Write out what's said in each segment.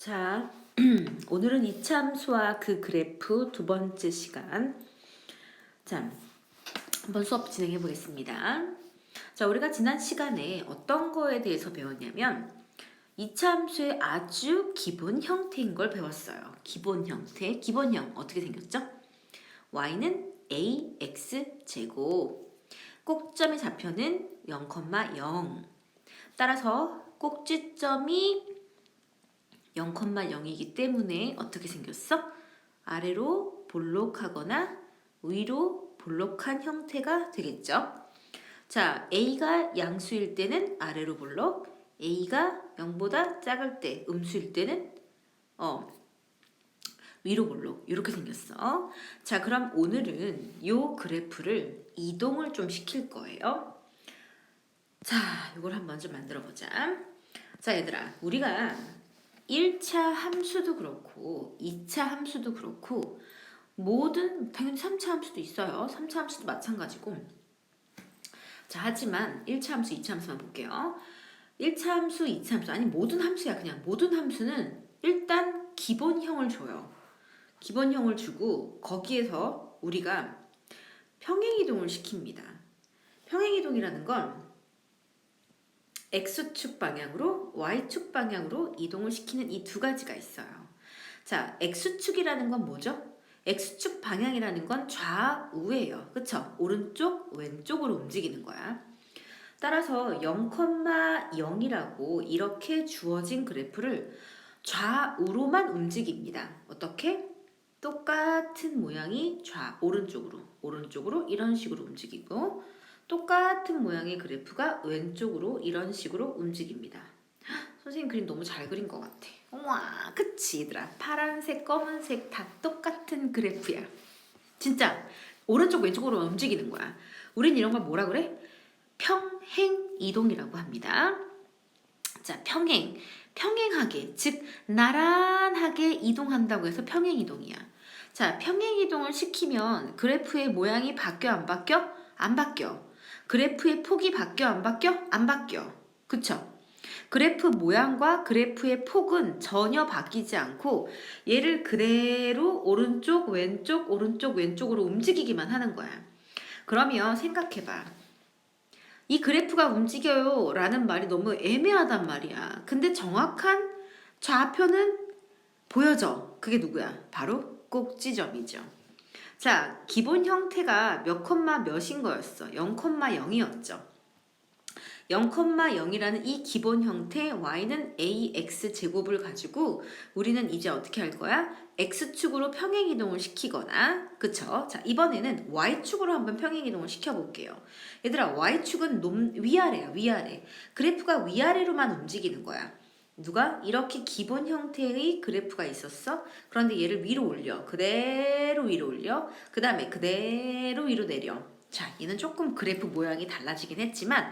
자, 오늘은 이참수와 그 그래프 두 번째 시간. 자, 한번 수업 진행해 보겠습니다. 자, 우리가 지난 시간에 어떤 거에 대해서 배웠냐면 이참수의 아주 기본 형태인 걸 배웠어요. 기본 형태, 기본형 어떻게 생겼죠? y는 ax 제곱, 꼭지점의 좌표는 0,0. 따라서 꼭지점이 0,0이기 때문에 어떻게 생겼어? 아래로 볼록하거나 위로 볼록한 형태가 되겠죠. 자, A가 양수일 때는 아래로 볼록, A가 0보다 작을 때 음수일 때는 위로 볼록 이렇게 생겼어. 자, 그럼 오늘은 이 그래프를 이동을 좀 시킬 거예요. 자, 이걸 한번 좀 만들어 보자. 자, 얘들아, 우리가 1차 함수도 그렇고 2차 함수도 그렇고 모든 당연히 3차 함수도 있어요. 3차 함수도 마찬가지고. 자, 하지만 1차 함수, 2차 함수만 볼게요. 1차 함수, 2차 함수 아니 모든 함수야. 그냥 모든 함수는 일단 기본형을 줘요. 기본형을 주고 거기에서 우리가 평행이동을 시킵니다. 평행이동이라는 건 X축 방향으로 Y축 방향으로 이동을 시키는 이 두 가지가 있어요. 자, X축이라는 건 뭐죠? X축 방향이라는 건 좌우예요. 그쵸? 오른쪽, 왼쪽으로 움직이는 거야. 따라서 0,0이라고 이렇게 주어진 그래프를 좌우로만 움직입니다. 어떻게? 똑같은 모양이 오른쪽으로 이런 식으로 움직이고 똑같은 모양의 그래프가 왼쪽으로 이런 식으로 움직입니다. 선생님 그림 너무 잘 그린 것 같아. 와, 그치 얘들아. 파란색, 검은색 다 똑같은 그래프야. 진짜 오른쪽 왼쪽으로 움직이는 거야. 우린 이런 걸 뭐라 그래? 평행이동이라고 합니다. 자, 평행하게, 즉 나란하게 이동한다고 해서 평행이동이야. 자, 평행이동을 시키면 그래프의 모양이 바뀌어 안 바뀌어? 안 바뀌어. 그래프의 폭이 바뀌어 안 바뀌어? 안 바뀌어. 그쵸? 그래프 모양과 그래프의 폭은 전혀 바뀌지 않고 얘를 그대로 오른쪽 왼쪽으로 움직이기만 하는 거야. 그러면 생각해봐. 이 그래프가 움직여요 라는 말이 너무 애매하단 말이야. 근데 정확한 좌표는 보여져. 그게 누구야? 바로 꼭지점이죠. 자, 기본 형태가 몇 콤마 몇인 거였어? 0,0이었죠. 0,0이라는 이 기본 형태 y는 ax 제곱을 가지고 우리는 이제 어떻게 할 거야? x축으로 평행이동을 시키거나, 그쵸? 자, 이번에는 y축으로 한번 평행이동을 시켜볼게요. 얘들아, y축은 위아래야, 위아래. 그래프가 위아래로만 움직이는 거야. 누가? 이렇게 기본 형태의 그래프가 있었어. 그런데 얘를 위로 올려. 그대로 위로 올려. 그 다음에 그대로 위로 내려. 자, 얘는 조금 그래프 모양이 달라지긴 했지만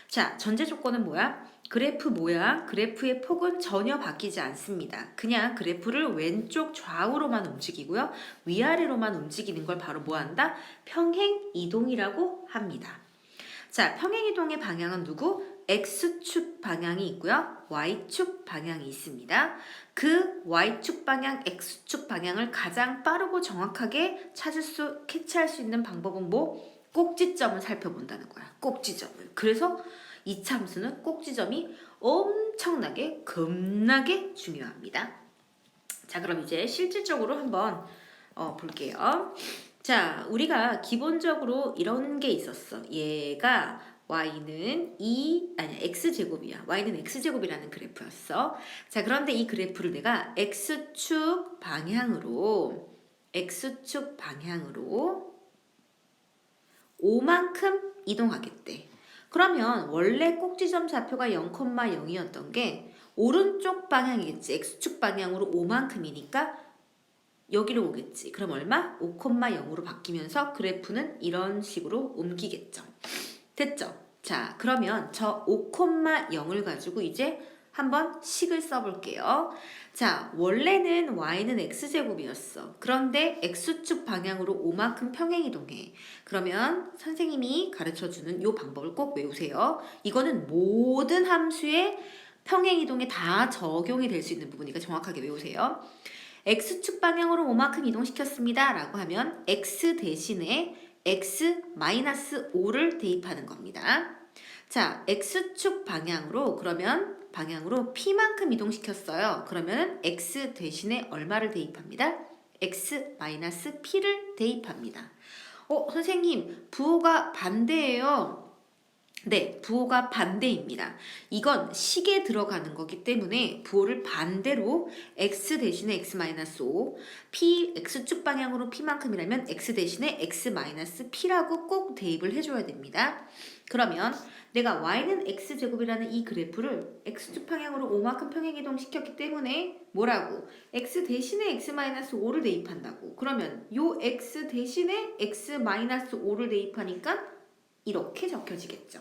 자, 전제 조건은 뭐야? 그래프 모양, 그래프의 폭은 전혀 바뀌지 않습니다. 그냥 그래프를 왼쪽 좌우로만 움직이고요. 위아래로만 움직이는 걸 바로 뭐한다? 평행이동이라고 합니다. 자, 평행이동의 방향은 누구? X축 방향이 있고요. Y축 방향이 있습니다. 그 Y축 방향, X축 방향을 가장 빠르고 정확하게 캐치할 수 있는 방법은 뭐? 꼭지점을 살펴본다는 거야. 꼭지점을. 그래서 이참수는 꼭지점이 엄청나게 겁나게 중요합니다. 자, 그럼 이제 실질적으로 한번 볼게요. 자, 우리가 기본적으로 이런 게 있었어. 얘가 y는 x제곱이야. y는 x제곱이라는 그래프였어. 자, 그런데 이 그래프를 내가 x축 방향으로 5만큼 이동하겠대. 그러면 원래 꼭지점 좌표가 0,0이었던 게 오른쪽 방향이겠지. x축 방향으로 5만큼이니까 여기로 오겠지. 그럼 얼마? 5,0으로 바뀌면서 그래프는 이런 식으로 옮기겠죠. 됐죠? 자, 그러면 저 5,0을 가지고 이제 한번 식을 써볼게요. 자, 원래는 y는 x제곱이었어. 그런데 x축 방향으로 5만큼 평행이동해. 그러면 선생님이 가르쳐주는 이 방법을 꼭 외우세요. 이거는 모든 함수의 평행이동에 다 적용이 될 수 있는 부분이니까 정확하게 외우세요. x축 방향으로 5만큼 이동시켰습니다. 라고 하면 x 대신에 x-5를 대입하는 겁니다. 자, x축 방향으로 그러면 방향으로 p만큼 이동시켰어요. 그러면 x 대신에 얼마를 대입합니다? x-p를 대입합니다. 선생님, 부호가 반대예요. 네, 부호가 반대입니다. 이건 식에 들어가는 거기 때문에 부호를 반대로 x 대신에 x-5, p, x축 방향으로 p만큼이라면 x 대신에 x-p라고 꼭 대입을 해줘야 됩니다. 그러면 내가 y는 x제곱이라는 이 그래프를 x축 방향으로 5만큼 평행이동 시켰기 때문에 뭐라고? x 대신에 x-5를 대입한다고. 그러면 요 x 대신에 x-5를 대입하니까 이렇게 적혀지겠죠.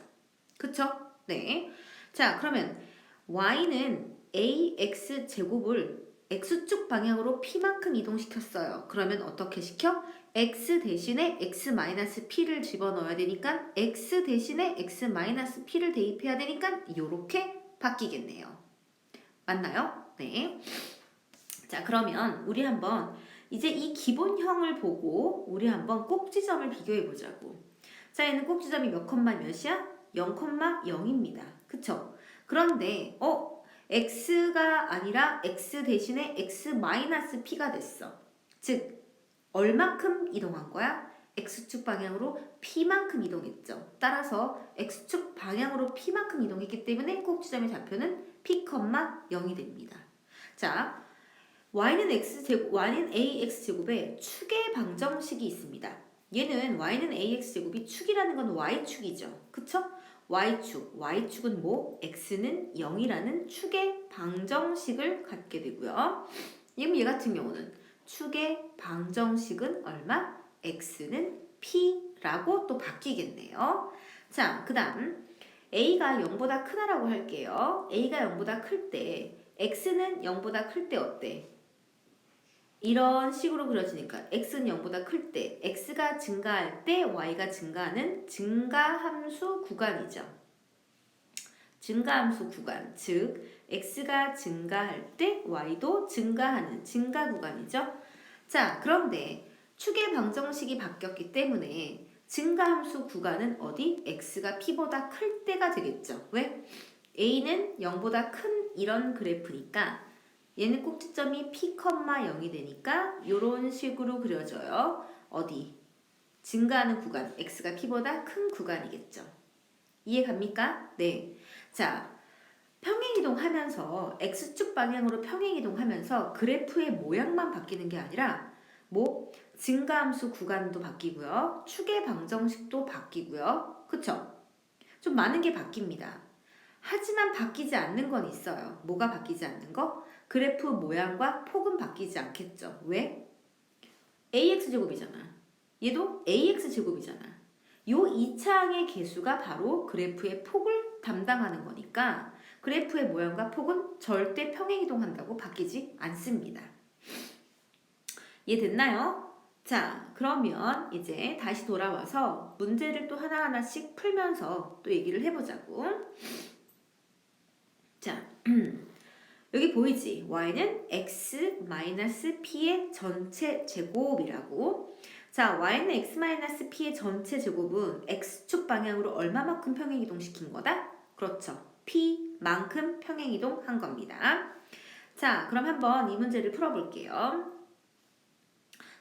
그쵸? 네. 자, 그러면 y는 ax 제곱을 x축 방향으로 p만큼 이동시켰어요. 그러면 어떻게 시켜? x 대신에 x-p를 집어넣어야 되니까 x 대신에 x-p를 대입해야 되니까 이렇게 바뀌겠네요. 맞나요? 네. 자, 그러면 우리 한번 이제 이 기본형을 보고 우리 한번 꼭지점을 비교해 보자고. 자, 얘는 꼭지점이 몇 콤마 몇이야? 0,0입니다. 그쵸? 그런데 x가 아니라 x 대신에 x-p가 됐어. 즉 얼마큼 이동한 거야? x축 방향으로 p만큼 이동했죠. 따라서 x축 방향으로 p만큼 이동했기 때문에 꼭지점의 좌표는 p, 0이 됩니다. 자, y는 ax제곱의 축의 방정식이 있습니다. 얘는 y는 ax제곱이 축이라는 건 y축이죠. 그쵸? y축은 뭐? x는 0이라는 축의 방정식을 갖게 되고요. 그럼 얘 같은 경우는 축의 방정식은 얼마? x는 p라고 또 바뀌겠네요. 자, 그 다음 a가 0보다 크다라고 할게요. a가 0보다 클 때 x는 0보다 클 때 어때? 이런 식으로 그려지니까 x는 0보다 클 때, x가 증가할 때 y가 증가하는 증가함수 구간이죠. 증가함수 구간, 즉 x가 증가할 때 y도 증가하는 증가 구간이죠. 자, 그런데 축의 방정식이 바뀌었기 때문에 증가함수 구간은 어디? x가 p보다 클 때가 되겠죠. 왜? a는 0보다 큰 이런 그래프니까 얘는 꼭지점이 p, 0이 되니까 이런 식으로 그려져요. 어디? 증가하는 구간, x가 p보다 큰 구간이겠죠. 이해 갑니까? 네. 자, 평행이동하면서 x축 방향으로 평행이동하면서 그래프의 모양만 바뀌는 게 아니라 뭐 증가함수 구간도 바뀌고요. 축의 방정식도 바뀌고요. 그쵸? 좀 많은 게 바뀝니다. 하지만 바뀌지 않는 건 있어요. 뭐가 바뀌지 않는 거? 그래프 모양과 폭은 바뀌지 않겠죠. 왜? ax제곱이잖아. 얘도 ax제곱이잖아. 요 2차항의 개수가 바로 그래프의 폭을 담당하는 거니까 그래프의 모양과 폭은 절대 평행이동한다고 바뀌지 않습니다. 이해됐나요? 자, 그러면 이제 다시 돌아와서 문제를 또 하나하나씩 풀면서 또 얘기를 해보자고. 자, 여기 보이지? y는 x-p의 전체 제곱이라고. 자, y는 x-p의 전체 제곱은 x축 방향으로 얼마만큼 평행이동시킨 거다? 그렇죠. p만큼 평행이동한 겁니다. 자, 그럼 한번 이 문제를 풀어볼게요.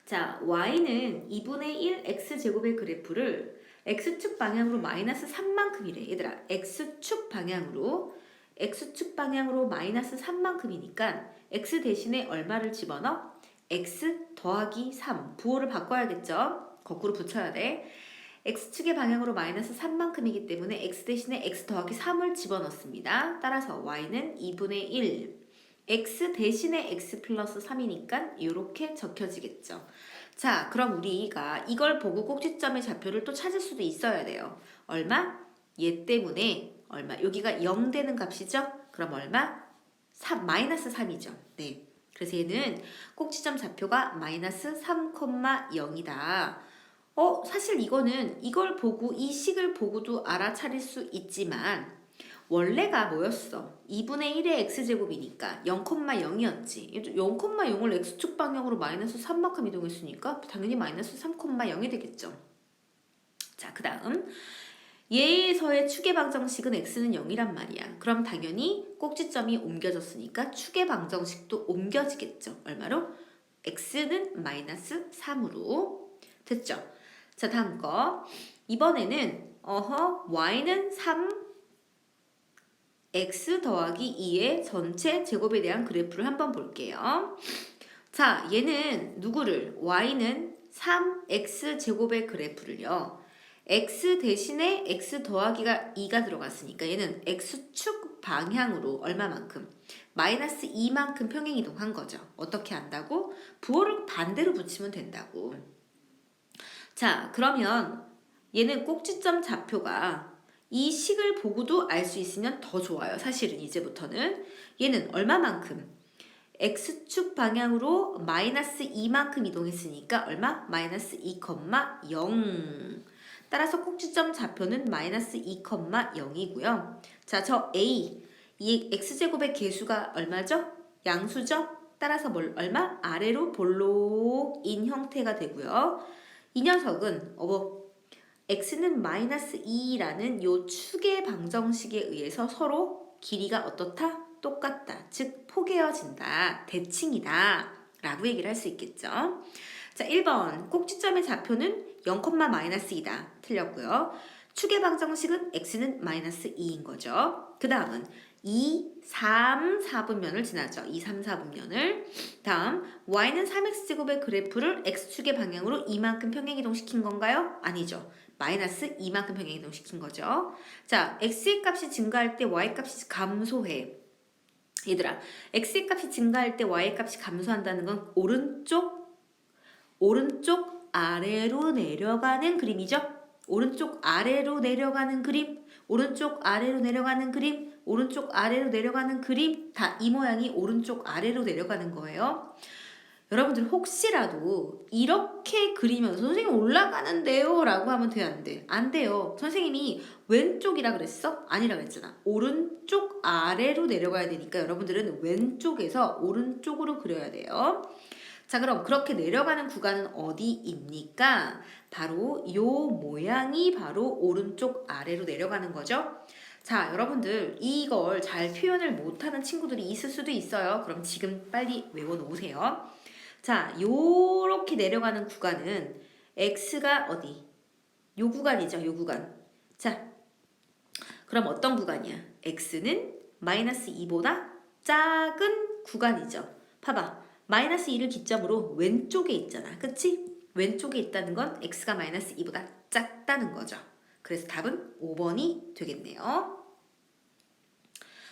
자, y는 2분의 1 x제곱의 그래프를 x축 방향으로 마이너스 3만큼이래. 얘들아, x축 방향으로 마이너스 3만큼이니까 x 대신에 얼마를 집어넣어? x 더하기 3. 부호를 바꿔야겠죠? 거꾸로 붙여야 돼. x축의 방향으로 마이너스 3만큼이기 때문에 x 대신에 x 더하기 3을 집어넣습니다. 따라서 y는 2분의 1. x 대신에 x 플러스 3이니까 이렇게 적혀지겠죠. 자, 그럼 우리가 이걸 보고 꼭지점의 좌표를 또 찾을 수도 있어야 돼요. 얼마? 얘 때문에 얼마? 여기가 0 되는 값이죠? 그럼 얼마? 3, 마이너스 3이죠. 네. 그래서 얘는 꼭지점 좌표가 마이너스 3,0이다. 사실 이거는 이걸 보고 이 식을 보고도 알아차릴 수 있지만 원래가 뭐였어? 2분의 1의 x제곱이니까 0,0이었지. 0,0을 x축 방향으로 마이너스 3만큼 이동했으니까 당연히 마이너스 3,0이 되겠죠. 자, 그 다음 얘에서의 축의 방정식은 x는 0이란 말이야. 그럼 당연히 꼭지점이 옮겨졌으니까 축의 방정식도 옮겨지겠죠. 얼마로? x는 마이너스 3으로. 됐죠? 자, 다음 거. 이번에는 y는 3 x 더하기 2의 전체 제곱에 대한 그래프를 한번 볼게요. 자, 얘는 누구를? y는 3x 제곱의 그래프를요. x 대신에 x 더하기가 2가 들어갔으니까 얘는 x축 방향으로 얼마만큼? 마이너스 2만큼 평행이동한 거죠. 어떻게 한다고? 부호를 반대로 붙이면 된다고. 자, 그러면 얘는 꼭지점 좌표가 이 식을 보고도 알 수 있으면 더 좋아요. 사실은 이제부터는 얘는 얼마만큼? x축 방향으로 마이너스 2만큼 이동했으니까 얼마? 마이너스 2,0. 따라서 꼭지점 좌표는 마이너스 2,0이고요. 자, 저 a, 이 x제곱의 개수가 얼마죠? 양수죠? 따라서 얼마? 아래로 볼록인 형태가 되고요. 이 녀석은 x는 마이너스 2라는 요 축의 방정식에 의해서 서로 길이가 어떻다? 똑같다. 즉 포개어진다. 대칭이다. 라고 얘기를 할 수 있겠죠. 자, 1번 꼭지점의 좌표는 0,-2다. 틀렸고요. 축의 방정식은 x는 마이너스 2인 거죠. 그 다음은 2, 3, 4분면을 지나죠. 2, 3, 4분면을. 다음 y는 3x제곱의 그래프를 x축의 방향으로 이만큼 평행이동시킨 건가요? 아니죠. 마이너스 2만큼 평행이동시킨 거죠. 자, x의 값이 증가할 때 y 값이 감소해. 얘들아, x의 값이 증가할 때 y의 값이 감소한다는 건 오른쪽 아래로 내려가는 그림이죠. 오른쪽 아래로 내려가는 그림, 오른쪽 아래로 내려가는 그림, 오른쪽 아래로 내려가는 그림, 다 이 모양이 오른쪽 아래로 내려가는 거예요. 여러분들 혹시라도 이렇게 그리면서 선생님 올라가는데요 라고 하면 돼요? 안 돼? 안 돼요. 선생님이 왼쪽이라 그랬어? 아니라 그랬잖아. 오른쪽 아래로 내려가야 되니까 여러분들은 왼쪽에서 오른쪽으로 그려야 돼요. 자, 그럼 그렇게 내려가는 구간은 어디입니까? 바로 요 모양이 바로 오른쪽 아래로 내려가는 거죠. 자, 여러분들 이걸 잘 표현을 못하는 친구들이 있을 수도 있어요. 그럼 지금 빨리 외워놓으세요. 자, 요렇게 내려가는 구간은 x가 어디? 요 구간이죠, 요 구간. 자, 그럼 어떤 구간이야? x는 마이너스 2보다 작은 구간이죠. 봐봐, 마이너스 2를 기점으로 왼쪽에 있잖아, 그치? 왼쪽에 있다는 건 x가 마이너스 2보다 작다는 거죠. 그래서 답은 5번이 되겠네요.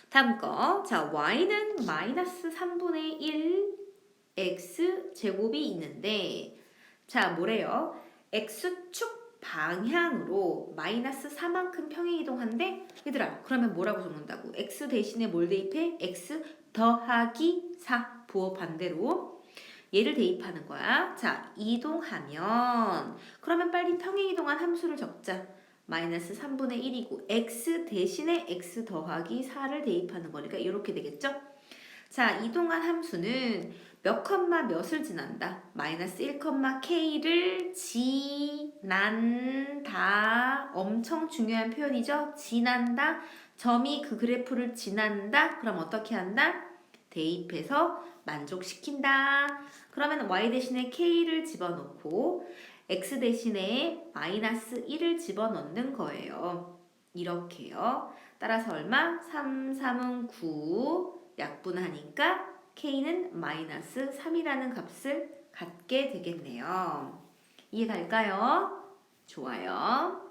다음 거, 자, y는 마이너스 3분의 1 x 제곱이 있는데, 자, 뭐래요? x축 방향으로 마이너스 4만큼 평행이동한데, 얘들아, 그러면 뭐라고 적는다고? x 대신에 뭘 대입해? x 더하기 4 부호 반대로 얘를 대입하는 거야. 자, 이동하면 그러면 빨리 평행이동한 함수를 적자. 마이너스 3분의 1이고 x 대신에 x 더하기 4를 대입하는 거니까 이렇게 되겠죠? 자, 이동한 함수는 몇 컴마 몇을 지난다? 마이너스 1, k를 지난다. 엄청 중요한 표현이죠? 지난다. 점이 그 그래프를 지난다. 그럼 어떻게 한다? 대입해서 만족시킨다. 그러면 y 대신에 k를 집어넣고 x 대신에 마이너스 1을 집어넣는 거예요. 이렇게요. 따라서 얼마? 3, 3은 9. 약분하니까 k는 마이너스 3이라는 값을 갖게 되겠네요. 이해갈까요? 좋아요.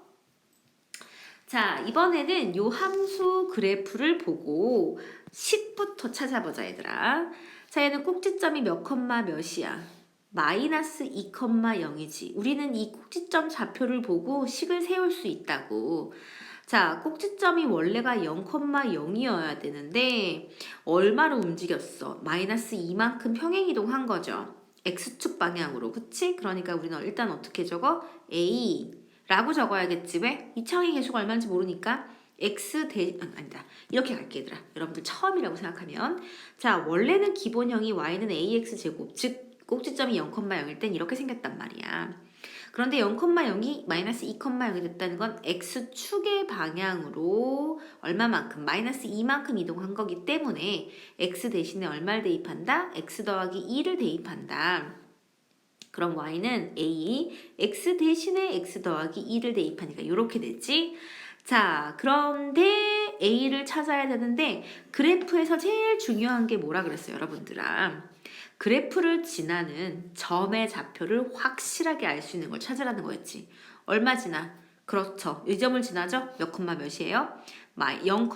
자, 이번에는 요 함수 그래프를 보고 식부터 찾아보자, 얘들아. 자, 얘는 꼭지점이 몇 컴마 몇이야? 마이너스 2,0이지. 우리는 이 꼭지점 좌표를 보고 식을 세울 수 있다고. 자, 꼭지점이 원래가 0,0이어야 되는데 얼마로 움직였어? 마이너스 2만큼 평행이동한 거죠. x축 방향으로, 그치? 그러니까 우리는 일단 어떻게 적어? a 라고 적어야겠지. 왜? 이 창의 개수가 얼마인지 모르니까 아니다. 이렇게 갈게 얘들아. 여러분들 처음이라고 생각하면 자 원래는 기본형이 y는 ax 제곱 즉 꼭지점이 0,0일 땐 이렇게 생겼단 말이야. 그런데 0,0이 마이너스 2,0이 됐다는 건 x축의 방향으로 얼마만큼 마이너스 2만큼 이동한 거기 때문에 x 대신에 얼마를 대입한다? x 더하기 2를 대입한다. 그럼 y는 a, x 대신에 x 더하기 2를 대입하니까 이렇게 되지. 자, 그런데 a를 찾아야 되는데 그래프에서 제일 중요한 게 뭐라 그랬어요, 여러분들아? 그래프를 지나는 점의 좌표를 확실하게 알 수 있는 걸 찾으라는 거였지. 얼마 지나? 그렇죠. 이 점을 지나죠? 몇 콤마 몇이에요? 0,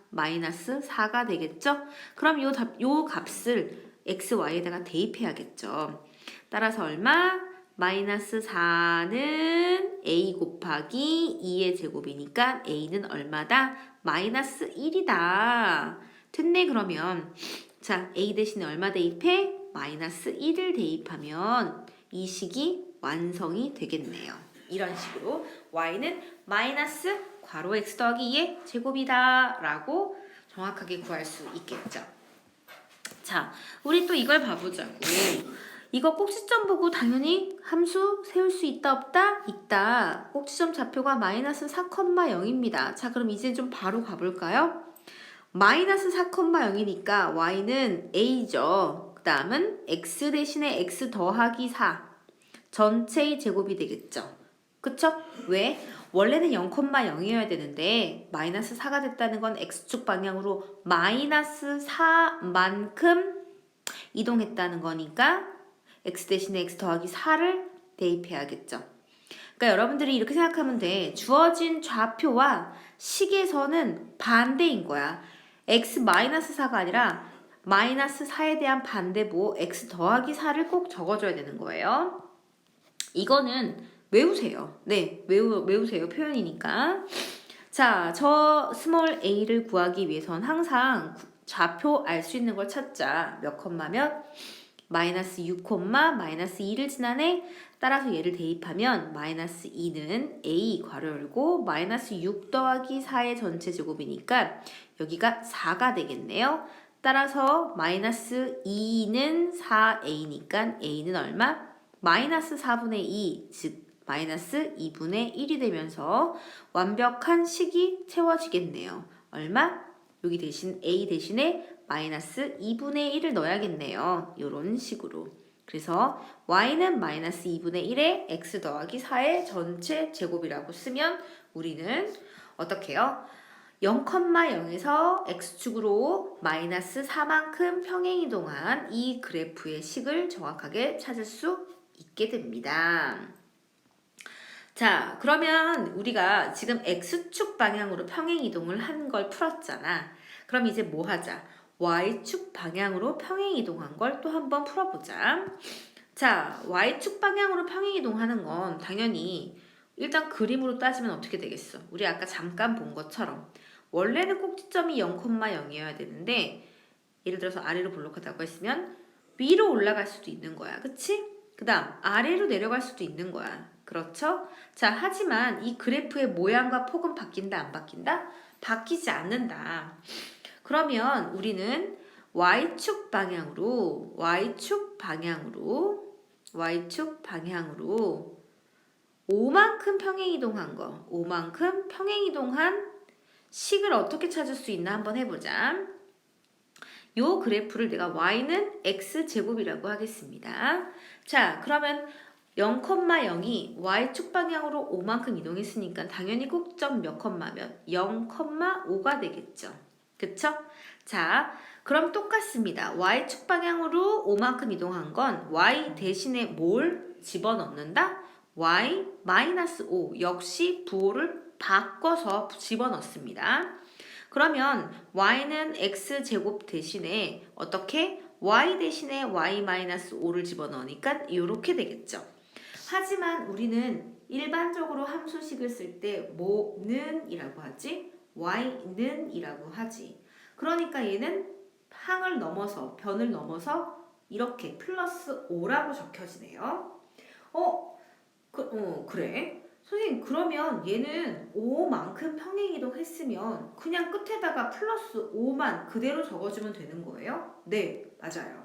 마이너스 4가 되겠죠? 그럼 요 값을 x, y에다가 대입해야겠죠. 따라서 얼마? 마이너스 4는 a 곱하기 2의 제곱이니까 a는 얼마다? 마이너스 1이다. 됐네 그러면. 자, a 대신에 얼마 대입해? 마이너스 1을 대입하면 이 식이 완성이 되겠네요. 이런 식으로 y는 마이너스 괄호 x 더하기 2의 제곱이다 라고 정확하게 구할 수 있겠죠. 자, 우리 또 이걸 봐보자고. 이거 꼭지점 보고 당연히 함수 세울 수 있다 없다? 있다. 꼭지점 좌표가 마이너스 4,0입니다. 자, 그럼 이제 좀 바로 가볼까요? 마이너스 4,0이니까 y는 a죠. 그 다음은 x 대신에 x 더하기 4 전체의 제곱이 되겠죠. 그쵸? 왜? 원래는 0,0이어야 되는데 마이너스 4가 됐다는 건 x축 방향으로 마이너스 4만큼 이동했다는 거니까 x 대신에 x 더하기 4를 대입해야겠죠. 그러니까 여러분들이 이렇게 생각하면 돼. 주어진 좌표와 식에서는 반대인 거야. x 마이너스 4가 아니라 마이너스 4에 대한 반대보 x 더하기 4를 꼭 적어줘야 되는 거예요. 이거는 외우세요. 네, 외우세요. 표현이니까. 자, 저 스몰 a를 구하기 위해선 항상 좌표 알 수 있는 걸 찾자. 몇 콤마면? 마이너스 6, 마이너스 2를 지나네. 따라서 얘를 대입하면 마이너스 2는 a 괄호 열고 마이너스 6 더하기 4의 전체 제곱이니까 여기가 4가 되겠네요. 따라서 마이너스 2는 4a니까 a는 얼마? 마이너스 4분의 2, 즉 마이너스 2분의 1이 되면서 완벽한 식이 채워지겠네요. 얼마? 여기 대신 a 대신에 마이너스 2분의 1을 넣어야겠네요. 이런 식으로. 그래서 y는 마이너스 2분의 1에 x 더하기 4의 전체 제곱이라고 쓰면 우리는 어떻게 해요? 0,0에서 x축으로 마이너스 4만큼 평행이동한 이 그래프의 식을 정확하게 찾을 수 있게 됩니다. 자, 그러면 우리가 지금 x축 방향으로 평행이동을 한 걸 풀었잖아. 그럼 이제 뭐 하자? y축 방향으로 평행이동한 걸 또 한번 풀어보자. 자, y축 방향으로 평행이동하는 건 당연히 일단 그림으로 따지면 어떻게 되겠어? 우리 아까 잠깐 본 것처럼 원래는 꼭지점이 0,0이어야 되는데 예를 들어서 아래로 볼록하다고 했으면 위로 올라갈 수도 있는 거야. 그치? 그 다음 아래로 내려갈 수도 있는 거야. 그렇죠? 자, 하지만 이 그래프의 모양과 폭은 바뀐다 안 바뀐다? 바뀌지 않는다. 그러면 우리는 y축 방향으로 5만큼 평행이동한 거 5만큼 평행이동한 식을 어떻게 찾을 수 있나 한번 해보자. 요 그래프를 내가 y는 x제곱이라고 하겠습니다. 자, 그러면 0,0이 y축 방향으로 5만큼 이동했으니까 당연히 꼭점 몇 콤마면 0,5가 되겠죠. 그쵸? 자, 그럼 똑같습니다. y축 방향으로 5만큼 이동한 건 y 대신에 뭘 집어넣는다? y-5 역시 부호를 바꿔서 집어넣습니다. 그러면 y는 x제곱 대신에 어떻게? y 대신에 y-5를 집어넣으니까 이렇게 되겠죠. 하지만 우리는 일반적으로 함수식을 쓸 때 뭐는 이라고 하지? y는 이라고 하지. 그러니까 얘는 항을 넘어서 변을 넘어서 이렇게 플러스 5라고 적혀지네요. 그래. 선생님 그러면 얘는 5만큼 평행이동 했으면 그냥 끝에다가 플러스 5만 그대로 적어주면 되는 거예요? 네, 맞아요.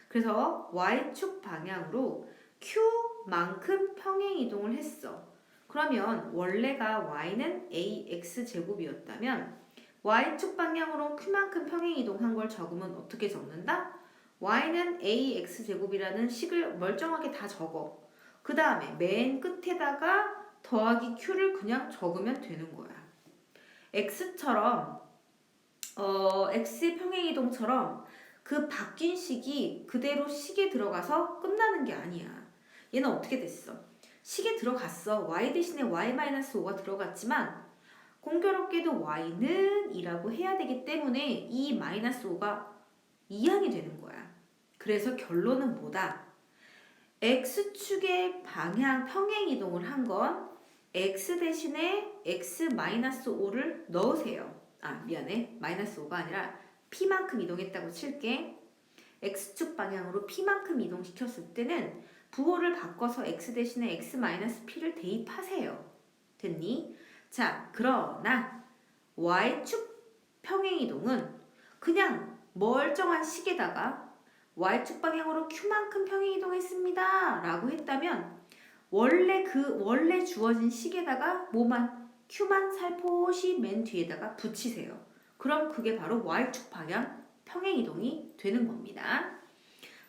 그래서 y축 방향으로 q만큼 평행이동을 했어. 그러면 원래가 y는 ax 제곱이었다면 y축 방향으로 q만큼 평행이동한 걸 적으면 어떻게 적는다? y는 ax 제곱이라는 식을 멀쩡하게 다 적어. 그 다음에 맨 끝에다가 더하기 q를 그냥 적으면 되는 거야. x처럼 x의 평행이동처럼 그 바뀐 식이 그대로 식에 들어가서 끝나는 게 아니야. 얘는 어떻게 됐어? 식에 들어갔어. y 대신에 y-5가 들어갔지만 공교롭게도 y는 2라고 해야 되기 때문에 이 -5가 이항이 되는 거야. 그래서 결론은 뭐다? x축의 방향 평행 이동을 한 건 x 대신에 x-5를 넣으세요. 아 미안해. -5가 아니라 p만큼 이동했다고 칠게. x축 방향으로 p만큼 이동시켰을 때는 부호를 바꿔서 x 대신에 x-p를 대입하세요. 됐니? 자, 그러나 y축 평행이동은 그냥 멀쩡한 식에다가 y축 방향으로 q만큼 평행이동했습니다 라고 했다면 원래 주어진 식에다가 뭐만 q만 살포시 맨 뒤에다가 붙이세요. 그럼 그게 바로 y축 방향 평행이동이 되는 겁니다.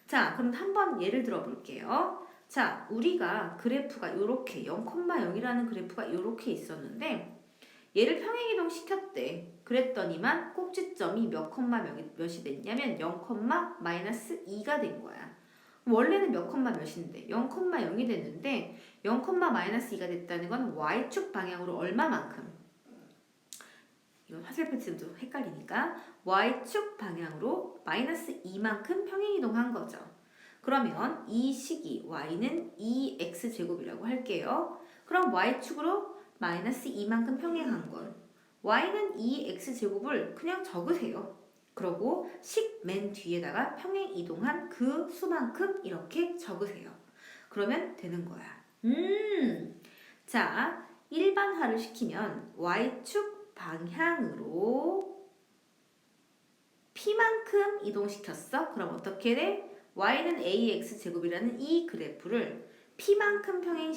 자, 그럼 한번 예를 들어 볼게요. 자, 우리가 그래프가 이렇게 0,0이라는 그래프가 이렇게 있었는데 얘를 평행이동 시켰대. 그랬더니만 꼭지점이 몇이 됐냐면 0,-2가 된 거야. 원래는 몇 컴마 몇인데 0,0이 됐는데 0,-2가 됐다는 건 y축 방향으로 얼마만큼? 이건 화살표 쯤도 헷갈리니까 y축 방향으로 -2만큼 평행이동한 거죠. 그러면 이 식이 y는 2x제곱이라고 할게요. 그럼 y축으로 -2만큼 평행한 건 y는 2x제곱을 그냥 적으세요. 그러고 식 맨 뒤에다가 평행 이동한 그 수만큼 이렇게 적으세요. 그러면 되는 거야. 자, 일반화를 시키면 y축 방향으로 p만큼 이동시켰어. 그럼 어떻게 돼? y는 ax 제곱이라는 이 그래프를 p만큼 평행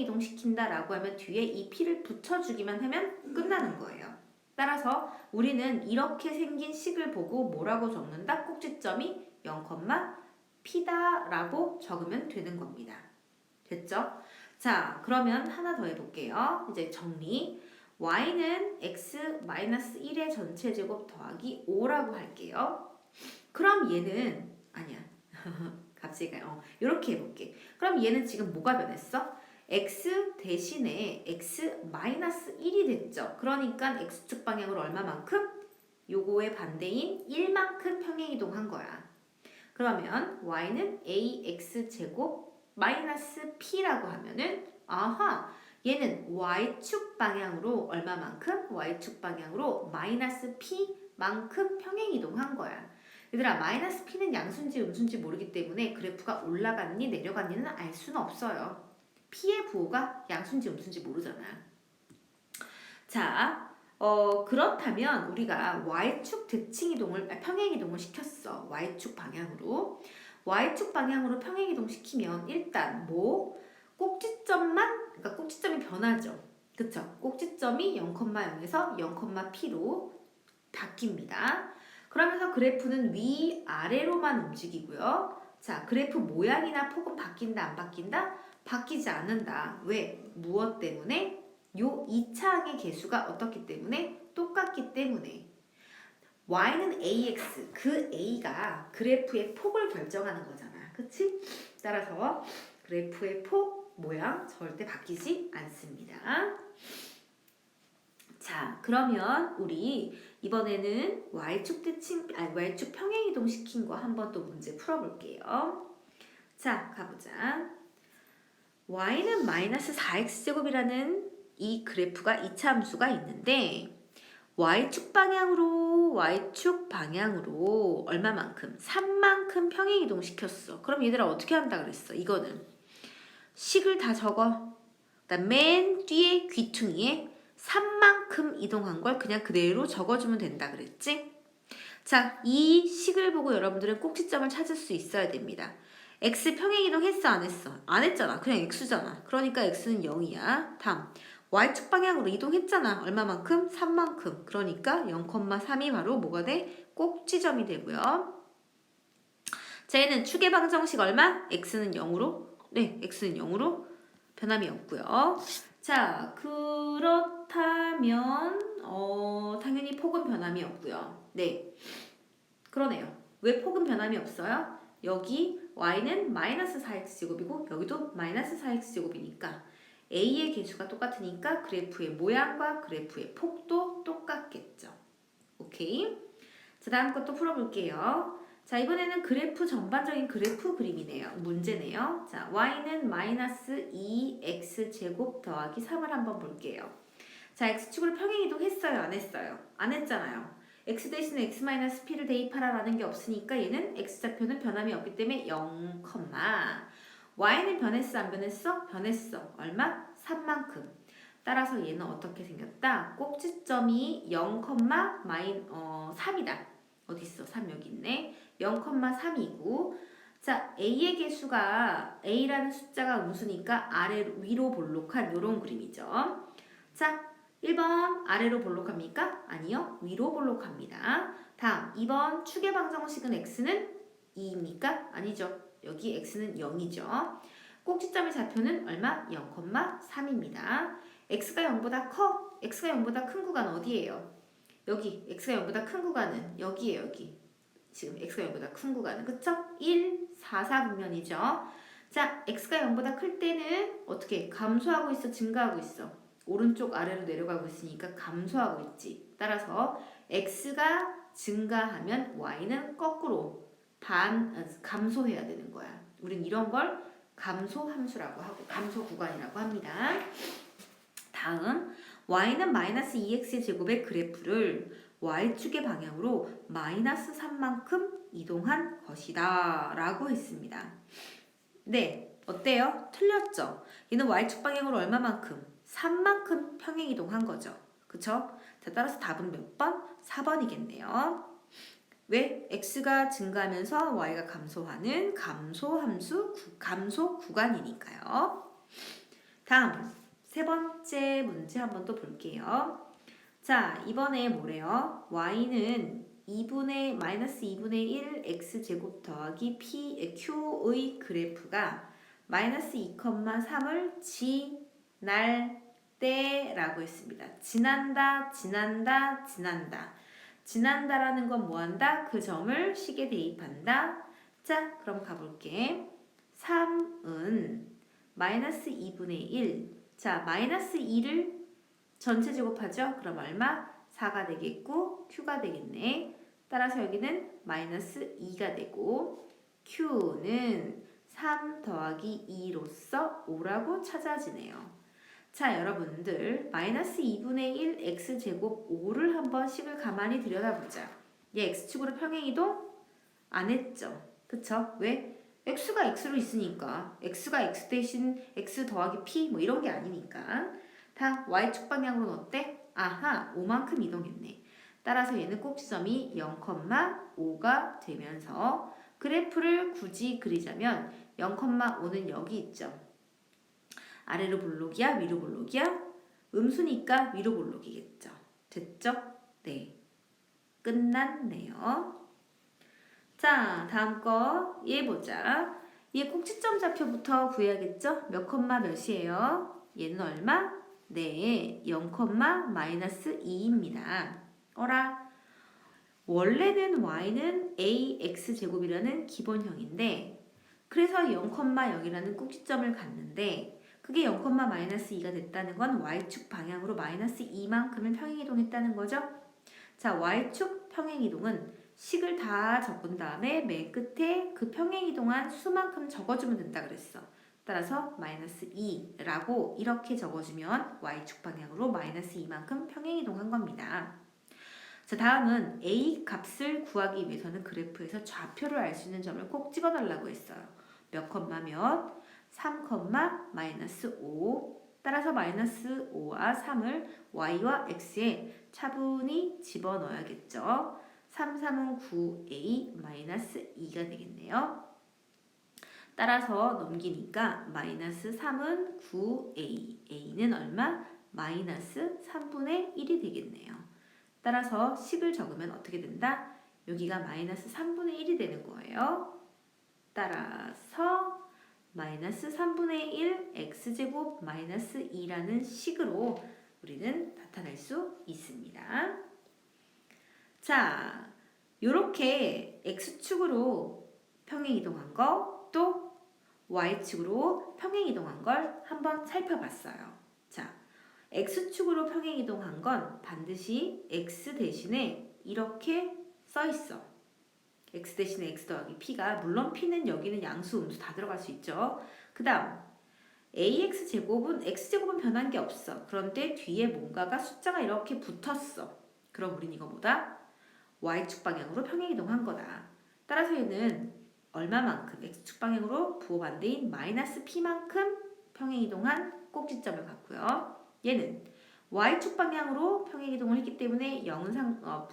이동시킨다라고 하면 뒤에 이 p를 붙여주기만 하면 끝나는 거예요. 따라서 우리는 이렇게 생긴 식을 보고 뭐라고 적는다? 꼭지점이 0,p다라고 적으면 되는 겁니다. 됐죠? 자, 그러면 하나 더 해볼게요. 이제 정리. y는 x-1의 전체 제곱 더하기 5라고 할게요. 그럼 얘는 아니야. 갑자기 이렇게 해볼게. 그럼 얘는 지금 뭐가 변했어? x 대신에 x-1이 됐죠. 그러니까 x축 방향으로 얼마만큼? 요거의 반대인 1만큼 평행이동한 거야. 그러면 y는 ax 제곱 마이너스 p라고 하면은 아하 얘는 y축 방향으로 얼마만큼? y축 방향으로 마이너스 p만큼 평행이동한 거야. 얘들아 마이너스 p는 양수인지 음수인지 모르기 때문에 그래프가 올라갔니 내려갔니는 알 수는 없어요. p의 부호가 양수인지 음수인지 모르잖아. 자, 그렇다면 우리가 y축 대칭이동을 평행이동을 시켰어. y축 방향으로. y축 방향으로 평행이동 시키면 일단 뭐 꼭지점만 그러니까 꼭지점이 변하죠. 그쵸? 꼭지점이 0,0에서 0,p로 바뀝니다. 그러면서 그래프는 위아래로만 움직이고요. 자, 그래프 모양이나 폭은 바뀐다, 안 바뀐다? 바뀌지 않는다. 왜? 무엇 때문에? 요 2차항의 개수가 어떻기 때문에? 똑같기 때문에. y는 ax, 그 a가 그래프의 폭을 결정하는 거잖아. 그치? 따라서 그래프의 폭, 모양 절대 바뀌지 않습니다. 자, 그러면 우리 이번에는 y축 평행이동 시킨 거 한번 또 문제 풀어볼게요. 자, 가보자. y는 -4x제곱이라는 이 그래프가 2차 함수가 있는데 y축 방향으로 얼마만큼? 3만큼 평행이동 시켰어. 그럼 얘들아 어떻게 한다 그랬어? 이거는 식을 다 적어. 그다음 맨 뒤에 귀퉁이에 3만큼 이동한 걸 그냥 그대로 적어주면 된다 그랬지? 자, 이 식을 보고 여러분들은 꼭지점을 찾을 수 있어야 됩니다. x 평행이동 했어 안 했어? 안 했잖아. 그냥 x잖아. 그러니까 x는 0이야. 다음 y축 방향으로 이동했잖아. 얼마만큼? 3만큼. 그러니까 0,3이 바로 뭐가 돼? 꼭지점이 되고요. 자, 얘는 축의 방정식 얼마? x는 0으로? 네, x는 0으로 변함이 없고요. 자, 그렇다면 당연히 폭은 변함이 없고요. 네, 그러네요. 왜 폭은 변함이 없어요? 여기 y는 마이너스 4x제곱이고 여기도 마이너스 4x제곱이니까 a의 개수가 똑같으니까 그래프의 모양과 그래프의 폭도 똑같겠죠. 오케이? 자, 다음 것도 풀어볼게요. 자, 이번에는 그래프 전반적인 그래프 그림이네요. 문제네요. 자, y는 마이너스 2x제곱 더하기 3을 한번 볼게요. 자, x축으로 평행이동 했어요? 안 했어요? 안 했잖아요. x 대신 x-p를 대입하라라는 게 없으니까 얘는 x좌표는 변함이 없기 때문에 0, y는 변했어? 안 변했어? 변했어. 얼마? 3만큼. 따라서 얘는 어떻게 생겼다? 꼭지점이 0,3이다. 어딨어? 3 여기 있네. 0,3이고 자, a의 개수가 a라는 숫자가 음수니까 위로 볼록한 이런 그림이죠. 자, 1번 아래로 볼록합니까? 아니요. 위로 볼록합니다. 다음 2번 축의 방정식은 x는 2입니까? 아니죠. 여기 x는 0이죠. 꼭지점의 좌표는 얼마? 0,3입니다. x가 0보다 커? x가 0보다 큰 구간 어디예요? 여기 x가 0보다 큰 구간은 여기에요. 여기. 지금 x가 0보다 큰 구간은 그쵸? 1, 4, 4분면이죠. 자, x가 0보다 클 때는 어떻게? 감소하고 있어? 증가하고 있어? 오른쪽 아래로 내려가고 있으니까 감소하고 있지. 따라서 x가 증가하면 y는 거꾸로 감소해야 되는 거야. 우린 이런 걸 감소 함수라고 하고 감소 구간이라고 합니다. 다음 y는 마이너스 2x의 제곱의 그래프를 y축의 방향으로 마이너스 3만큼 이동한 것이다 라고 했습니다. 네, 어때요? 틀렸죠? 얘는 y축 방향으로 얼마만큼? 3만큼 평행 이동한 거죠. 그쵸? 자, 따라서 답은 몇 번? 4번이겠네요. 왜? x가 증가하면서 y가 감소하는 감소 구간이니까요. 다음 세 번째 문제 한번 또 볼게요. 자, 이번에 뭐래요? y는 마이너스 2분의 1 x제곱 더하기 q의 그래프가 마이너스 2,3을 지날 때라고 했습니다. 지난다. 지난다라는 건 뭐한다? 그 점을 식에 대입한다. 자, 그럼 가볼게. 3은 마이너스 2분의 1. 자, 마이너스 2를 전체 제곱하죠? 그럼 얼마? 4가 되겠고 q가 되겠네. 따라서 여기는 마이너스 2가 되고 q는 3 더하기 2로서 5라고 찾아지네요. 자, 여러분들 마이너스 2분의 1 x제곱 5를 한번 식을 가만히 들여다보자. 얘 x축으로 평행이동 안 했죠? 그쵸? 왜? x가 x로 있으니까 x가 x 대신 x 더하기 p 뭐 이런 게 아니니까 다 y축 방향으로는 어때? 아하, 5만큼 이동했네. 따라서 얘는 꼭지점이 0,5가 되면서 그래프를 굳이 그리자면 0,5는 여기 있죠. 아래로 볼록이야? 위로 볼록이야? 음수니까 위로 볼록이겠죠. 됐죠? 네. 끝났네요. 자, 다음 거 얘 보자. 얘 꼭지점 좌표부터 구해야겠죠? 몇 컴마 몇이에요? 얘는 얼마? 네, 0, 마이너스 2입니다. 어라, 원래는 y는 ax제곱이라는 기본형인데 그래서 0,0이라는 꼭지점을 갖는데 그게 0, 마이너스 2가 됐다는 건 y축 방향으로 마이너스 2만큼을 평행이동했다는 거죠? 자, y축 평행이동은 식을 다 적은 다음에 맨 끝에 그 평행이동한 수만큼 적어주면 된다 그랬어. 따라서 마이너스 2라고 이렇게 적어주면 y축 방향으로 마이너스 2만큼 평행이동한 겁니다. 자, 다음은 a 값을 구하기 위해서는 그래프에서 좌표를 알 수 있는 점을 꼭 찍어달라고 했어요. 몇 컴마 몇? 3, 마이너스 5. 따라서 마이너스 5와 3을 y와 x에 차분히 집어넣어야겠죠. 3, 3은 9a 마이너스 2가 되겠네요. 따라서 넘기니까 마이너스 3은 9a, a는 얼마? 마이너스 3분의 1이 되겠네요. 따라서 식을 적으면 어떻게 된다? 여기가 마이너스 3분의 1이 되는 거예요. 따라서 마이너스 3분의 1 x제곱 마이너스 2라는 식으로 우리는 나타낼 수 있습니다. 자, 요렇게 x축으로 평행이동한 거 또 y축으로 평행이동한 걸 한번 살펴봤어요. 자, x축으로 평행이동한 건 반드시 x 대신에 이렇게 써 있어. x 대신에 x 더하기 p가 물론 p는 여기는 양수, 음수 다 들어갈 수 있죠. 그 다음 ax제곱은 x제곱은 변한 게 없어. 그런데 뒤에 뭔가가 숫자가 이렇게 붙었어. 그럼 우린 이거보다 y축 방향으로 평행이동한 거다. 따라서 얘는 얼마만큼 x축 방향으로 부호반대인 마이너스 p만큼 평행이동한 꼭지점을 갖고요. 얘는 y축 방향으로 평행이동을 했기 때문에 0은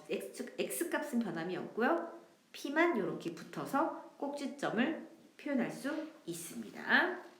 x값은 변함이 없고요. p만 이렇게 붙어서 꼭지점을 표현할 수 있습니다.